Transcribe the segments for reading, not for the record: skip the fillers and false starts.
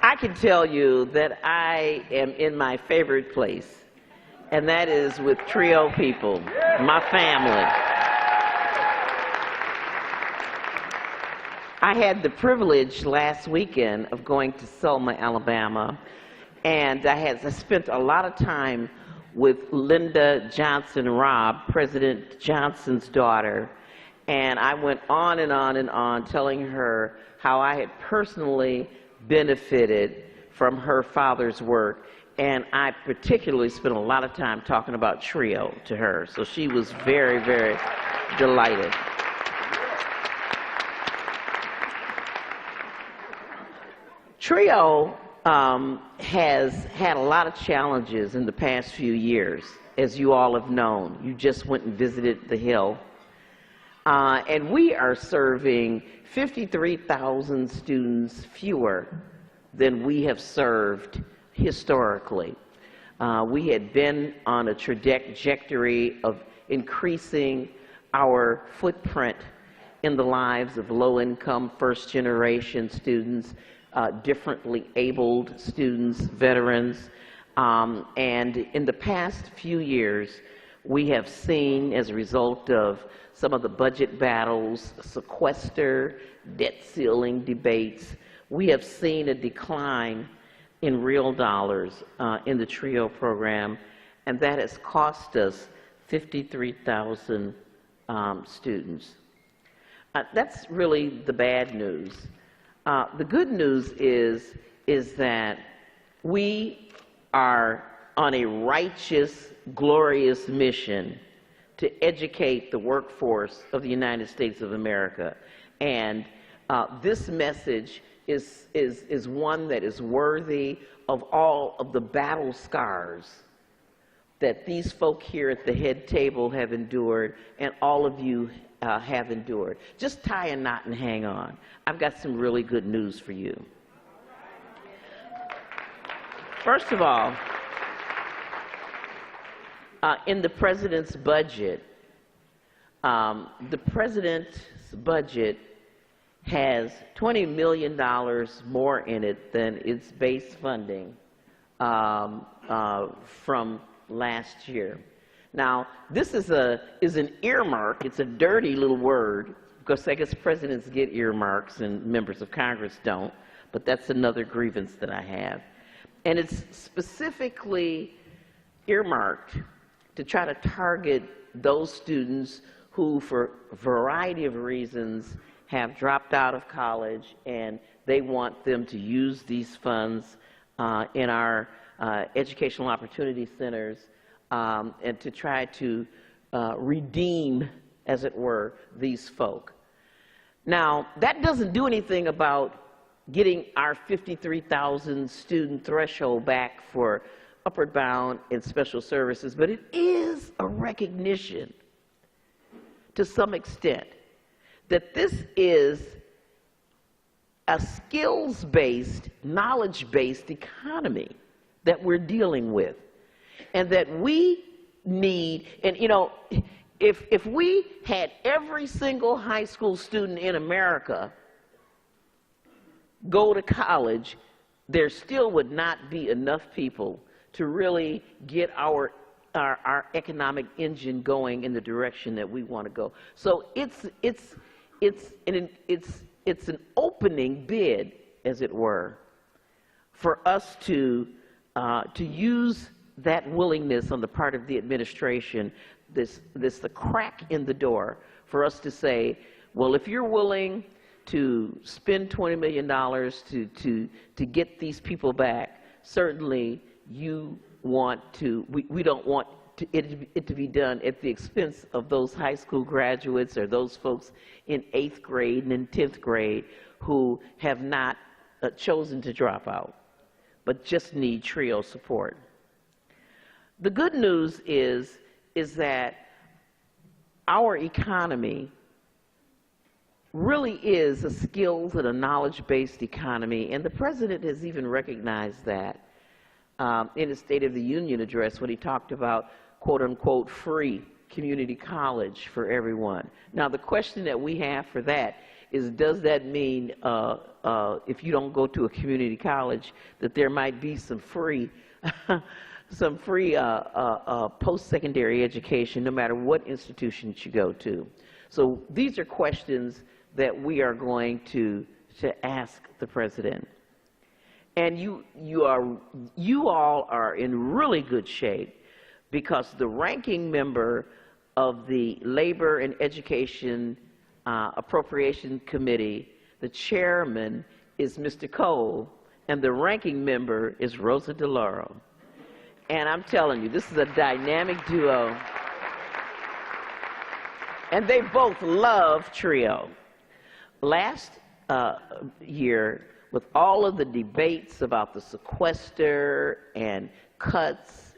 I can tell you that I am in my favorite place, and that is with Trio people, my family. I had the privilege last weekend of going to Selma, Alabama, and I spent a lot of time with Lyndon Johnson Robb, President Johnson's daughter, and I went on and on and on telling her how I had personally benefited from her father's work, and I particularly spent a lot of time talking about Trio to her, so she was very, very delighted. Trio has had a lot of challenges in the past few years, as you all have known. You just went and visited the Hill. And we are serving 53,000 students fewer than we have served historically. We had been on a trajectory of increasing our footprint in the lives of low-income, first-generation students, differently abled students, veterans, and in the past few years, we have seen, as a result of some of the budget battles, sequester, debt ceiling debates, we have seen a decline in real dollars in the TRIO program, and that has cost us 53,000 students. That's really the bad news. The good news is that we are on a righteous, glorious mission to educate the workforce of the United States of America. And this message is one that is worthy of all of the battle scars that these folk here at the head table have endured, and all of you have endured. Just tie a knot and hang on. I've got some really good news for you. First of all, in the president's budget, has $20 million more in it than its base funding from last year. Now, this is an earmark. It's a dirty little word, because I guess presidents get earmarks and members of Congress don't, but that's another grievance that I have. And it's specifically earmarked to try to target those students who, for a variety of reasons, have dropped out of college, and they want them to use these funds in our educational opportunity centers and to try to redeem, as it were, these folk. Now, that doesn't do anything about getting our 53,000 student threshold back for upward bound and special services, but it is a recognition, to some extent, that this is a skills-based, knowledge-based economy that we're dealing with, and that we need, and you know, if we had every single high school student in America go to college, there still would not be enough people to really get our economic engine going in the direction that we want to go. So it's an opening bid, as it were, for us to use that willingness on the part of the administration, the crack in the door, for us to say, well, if you're willing to spend $20 million to get these people back, certainly you want to, we don't want it to be done at the expense of those high school graduates or those folks in 8th grade and in 10th grade who have not chosen to drop out, but just need TRIO support. The good news is that our economy really is a skills and a knowledge-based economy, and the president has even recognized that in his State of the Union address when he talked about quote-unquote free community college for everyone. Now, the question that we have for that is, does that mean if you don't go to a community college that there might be some free some free post-secondary education no matter what institution you go to? So these are questions that we are going to ask the president. And you all are in really good shape, because the ranking member of the Labor and Education Appropriation Committee, the chairman is Mr. Cole, and the ranking member is Rosa DeLauro. And I'm telling you, this is a dynamic duo. And they both love TRIO. Last year, with all of the debates about the sequester and cuts,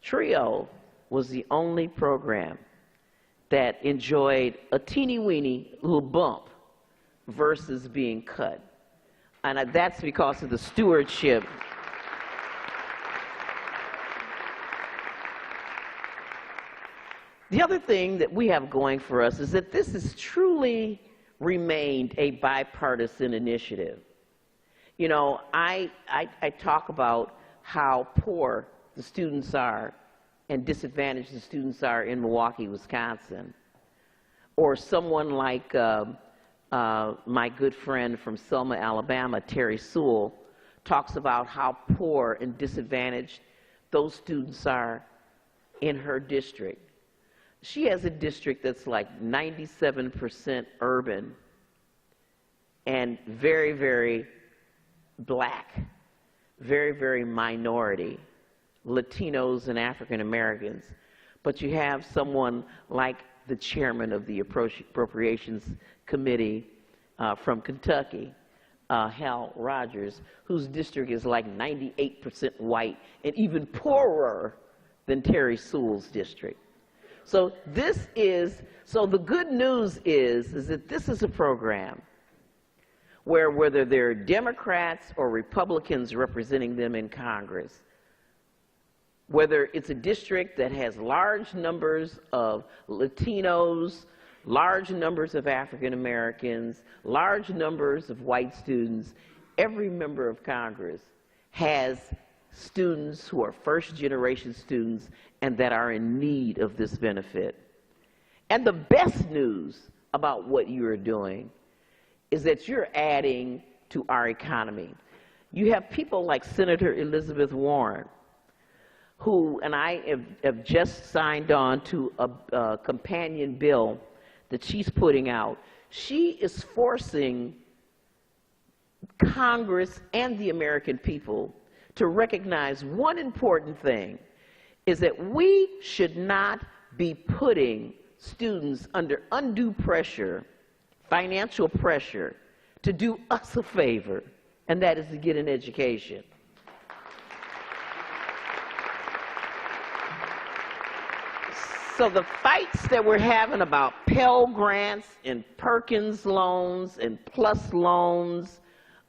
TRIO was the only program that enjoyed a teeny-weeny little bump versus being cut. And that's because of the stewardship. The other thing that we have going for us is that this has truly remained a bipartisan initiative. You know, I talk about how poor the students are and disadvantaged the students are in Milwaukee, Wisconsin. Or someone like my good friend from Selma, Alabama, Terry Sewell, talks about how poor and disadvantaged those students are in her district. She has a district that's like 97% urban and very, very black, very, very minority, Latinos and African Americans. But you have someone like the chairman of the Appropriations Committee from Kentucky, Hal Rogers, whose district is like 98% white and even poorer than Terry Sewell's district. So the good news is that this is a program where, whether they're Democrats or Republicans representing them in Congress, whether it's a district that has large numbers of Latinos, large numbers of African Americans, large numbers of white students, every member of Congress has students who are first-generation students and that are in need of this benefit. And the best news about what you are doing is that you're adding to our economy. You have people like Senator Elizabeth Warren, who, and I have just signed on to a companion bill that she's putting out. She is forcing Congress and the American people to recognize one important thing, is that we should not be putting students under undue pressure, financial pressure, to do us a favor, and that is to get an education. So the fights that we're having about Pell Grants and Perkins loans and PLUS loans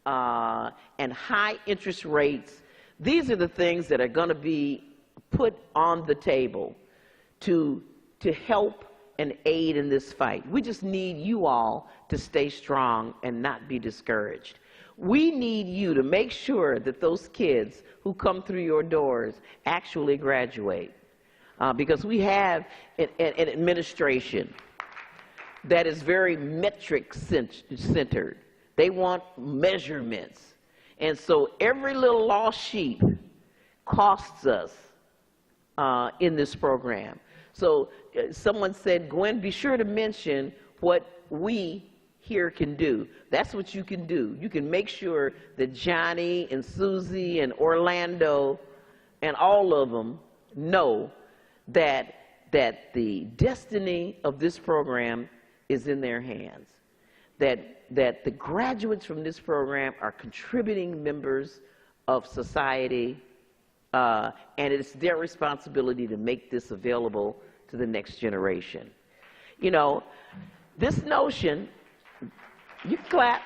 and high interest rates, these are the things that are going to be put on the table to help and aid in this fight. We just need you all to stay strong and not be discouraged. We need you to make sure that those kids who come through your doors actually graduate. Because we have an administration that is very metric-centered. They want measurements. And so every little lost sheep costs us in this program. So someone said, Gwen, be sure to mention what we here can do. That's what you can do. You can make sure that Johnny and Susie and Orlando and all of them know that the destiny of this program is in their hands, that the graduates from this program are contributing members of society, and it's their responsibility to make this available to the next generation. You know, this notion, you clap.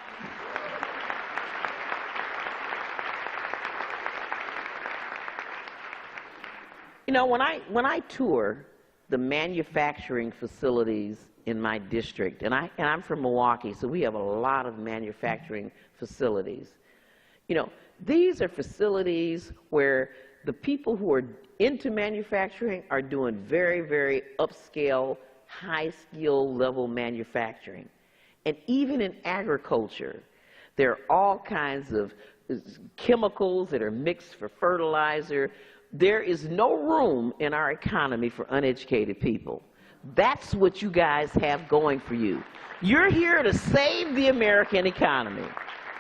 You know, when I tour the manufacturing facilities in my district, and I'm from Milwaukee, so we have a lot of manufacturing facilities. You know, these are facilities where the people who are into manufacturing are doing very, very upscale, high skill level manufacturing. And even in agriculture, there are all kinds of chemicals that are mixed for fertilizer. There is no room in our economy for uneducated people. That's what you guys have going for you. You're here to save the American economy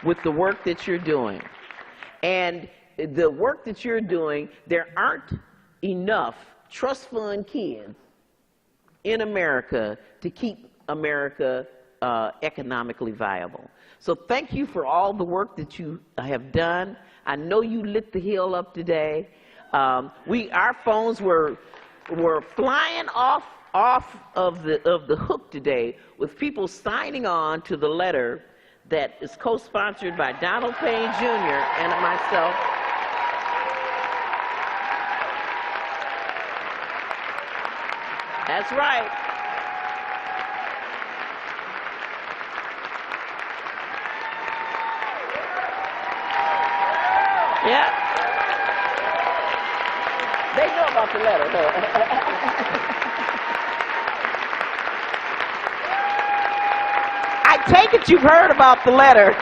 with the work that you're doing. And the work that you're doing, there aren't enough trust fund kids in America to keep America economically viable. So thank you for all the work that you have done. I know you lit the Hill up today. Our phones were flying off of the hook today with people signing on to the letter that is co-sponsored by Donald Payne Jr. and myself. That's right. Yeah. They know about the letter, I take it you've heard about the letter.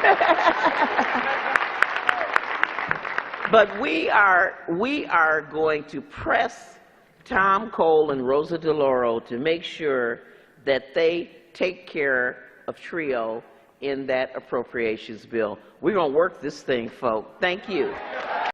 But we are going to press Tom Cole and Rosa DeLauro to make sure that they take care of TRIO in that appropriations bill. We're going to work this thing, folks. Thank you.